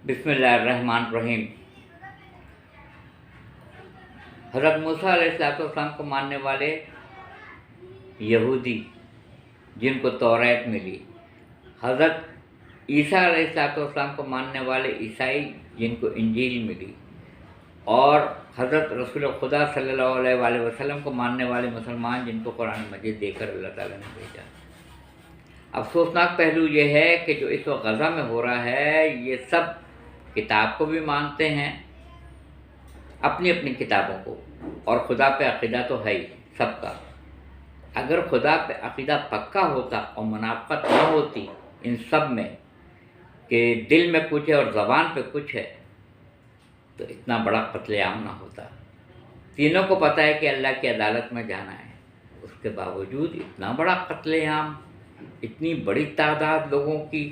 بسم اللہ الرحمن الرحیم۔ حضرت موسیٰ علیہ السلام کو ماننے والے یہودی جن کو توریت ملی، حضرت عیسیٰ علیہ السلام کو ماننے والے عیسائی جن کو انجیل ملی، اور حضرت رسول خدا صلی اللہ علیہ وآلہ وسلم کو ماننے والے مسلمان جن کو قرآن مجید دے کر اللہ تعالیٰ نے بھیجا۔ افسوسناک پہلو یہ ہے کہ جو اس وقت غزہ میں ہو رہا ہے، یہ سب کتاب کو بھی مانتے ہیں، اپنی اپنی کتابوں کو، اور خدا پہ عقیدہ تو ہے ہی سب کا۔ اگر خدا پہ عقیدہ پکا ہوتا اور منافقت نہ ہوتی ان سب میں کہ دل میں کچھ ہے اور زبان پہ کچھ ہے، تو اتنا بڑا قتل عام نہ ہوتا۔ تینوں کو پتہ ہے کہ اللہ کی عدالت میں جانا ہے، اس کے باوجود اتنا بڑا قتل عام، اتنی بڑی تعداد لوگوں کی